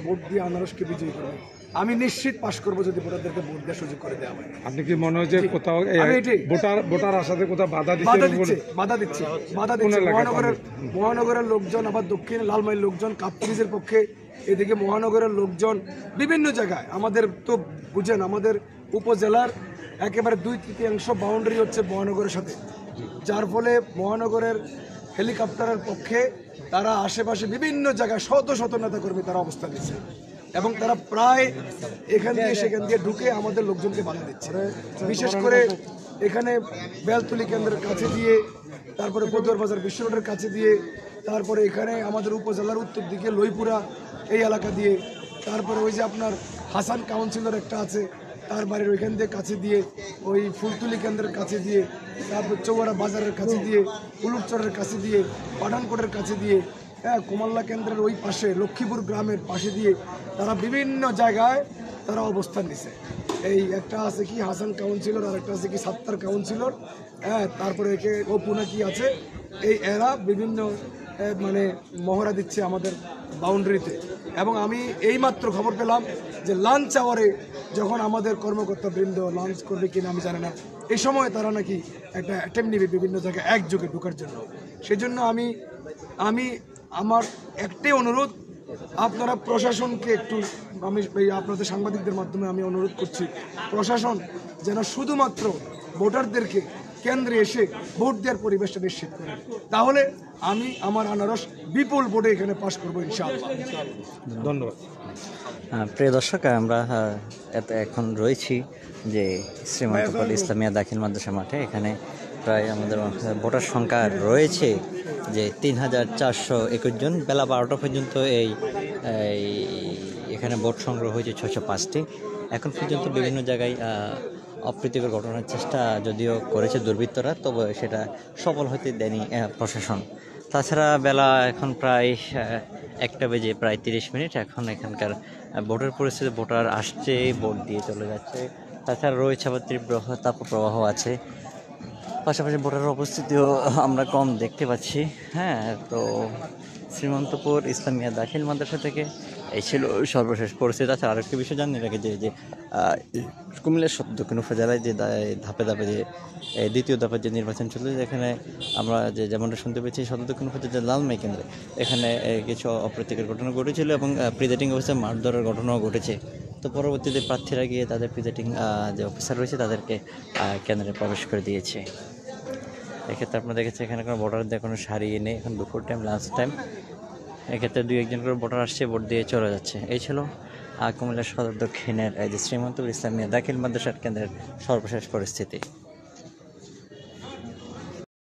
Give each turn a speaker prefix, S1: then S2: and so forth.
S1: Vote দিয়ে আনারসকে বিজয়ী করবে। আমি নিশ্চিত পাশ করবো যদি ভোটারদেরকে ভোট দেওয়ার সুযোগ করে দেওয়া হয়।
S2: আপনি কি মনে হয় যে কোথাও ভোটার আসাতে কোথাও বাধা
S1: দিচ্ছে মহানগরের লোকজন, আবার দক্ষিণ লালমাইয়ের লোকজন, কাপ্তানিজের পক্ষে, এদিকে মহানগরের লোকজন, বিভিন্ন জায়গায় আমাদের তো বুঝেন আমাদের উপজেলার একেবারে 2/3 বাউন্ডারি হচ্ছে মহানগরের সাথে, যার ফলে মহানগরের হেলিকপ্টারের পক্ষে তারা আশেপাশে বিভিন্ন জায়গায় শত শত নেতাকর্মী তারা অবস্থান নিচ্ছে এবং তারা প্রায় এখান দিয়ে সেখান দিয়ে ঢুকে আমাদের লোকজনকে বাধা দিচ্ছে। বিশেষ করে এখানে বেলতলি কেন্দ্রের কাছে দিয়ে, তারপরে পদুয়ার বাজার বিশ্ব রোডের কাছে দিয়ে, তারপরে এখানে আমাদের উপজেলার উত্তর দিকে লইপুরা এই এলাকা দিয়ে, তারপরে ওই যে আপনার হাসান কাউন্সিলর একটা আছে তার বাড়ির ওইখান দিয়ে কাছে দিয়ে, ওই ফুলতুলি কেন্দ্রের কাছে দিয়ে, তারপর চৌয়ারা বাজারের কাছে দিয়ে, উলুরচরের কাছে দিয়ে, পাঠানকোটের কাছে দিয়ে, হ্যাঁ কুমাল্লা কেন্দ্রের ওই পাশে লক্ষ্মীপুর গ্রামের পাশে দিয়ে তারা বিভিন্ন জায়গায় তারা অবস্থান নিছে। এই একটা আছে কি হাসান কাউন্সিলর, আর একটা আছে কি সাত্তার কাউন্সিলর, হ্যাঁ তারপরে একে অপুনা কি আছে, এই এরা বিভিন্ন মানে মহড়া দিচ্ছে আমাদের বাউন্ডারিতে। এবং আমি এইমাত্র খবর পেলাম যে লাঞ্চ আওয়ারে যখন আমাদের কর্মকর্তাবৃন্দ লাঞ্চ করবে কিনা আমি জানি না, এই সময় তারা নাকি একটা অ্যাটেম্প নেবে বিভিন্ন জায়গায় একযোগে ঢোকার জন্য। সেই জন্য আমি আমার একটাই অনুরোধ, আপনারা প্রশাসনকে একটু, আমি আপনাদের সাংবাদিকদের মাধ্যমে আমি অনুরোধ করছি, প্রশাসন যেন শুধুমাত্র ভোটারদেরকে কেন্দ্রে এসে ভোট দেওয়ার পরিবেশটা নিশ্চিত করে, তাহলে আমি আমার আনারস বিপুল ভোটে এখানে পাশ করবো ইনশাআল্লাহ।
S2: ধন্যবাদ।
S3: প্রিয় দর্শক, আমরা এখন রয়েছি যে শ্রীমন্তপুর ইসলামিয়া দাখিল মাদ্রাসা মাঠে। এখানে প্রায় আমাদের ভোটার সংখ্যা রয়েছে যে 3421 জন। বেলা 12টা পর্যন্ত এখানে ভোট সংগ্রহ হয়েছে 605টি। এখন পর্যন্ত বিভিন্ন জায়গায় অপ্রীতিকর ঘটনার চেষ্টা যদিও করেছে দুর্বৃত্তরা, তবে সেটা সফল হতে দেয়নি প্রশাসন। তাছাড়া বেলা এখন প্রায় 1টা বেজে প্রায় 30 মিনিট। এখন এখানকার ভোটের পরিস্থিতি, ভোটার আসছে, ভোট দিয়ে চলে যাচ্ছে। তাছাড়া রয়েছে আবার তীব্র তাপপ্রবাহ আছে, পাশাপাশি ভোটারের উপস্থিতিও আমরা কম দেখতে পাচ্ছি। হ্যাঁ, তো শ্রীমন্তপুর ইসলামিয়া দাখিল মাদ্রাসা থেকে এই ছিল সর্বশেষ পরিস্থিতি। তাছাড়া আরেকটি বিষয় জানিয়ে রাখি যে কুমিল্লার দক্ষিণ উপজেলায় যে ধাপে ধাপে যে দ্বিতীয় ধাপের যে নির্বাচন চলছে, এখানে আমরা যেমনটা শুনতে পেয়েছি সদর দক্ষিণ উপজেলার লালমাই কেন্দ্রে এখানে কিছু অপ্রীতিকর ঘটনা ঘটেছিল এবং প্রিজাইডিং অফিসার মারধরের ঘটনাও ঘটেছে। তো পরবর্তীতে প্রার্থীরা গিয়ে তাদের প্রিজাইডিং যে অফিসার রয়েছে তাদেরকে কেন্দ্রে প্রবেশ করে দিয়েছে। এক্ষেত্রে আপনারা দেখেছেন এখানে কোনো ভোটারদের কোনো সারি নেই। এখন দুপুর টাইম, লাঞ্চ টাইম। এক্ষেত্রে 2-1 করে ভোটার আসছে, ভোট দিয়ে চলে যাচ্ছে। এই ছিল কুমিল্লা সদর দক্ষিণের এই যে শ্রীমন্তপুর ইসলামিয়া দাখিল মাদ্রাসা কেন্দ্রের সর্বশেষ পরিস্থিতি।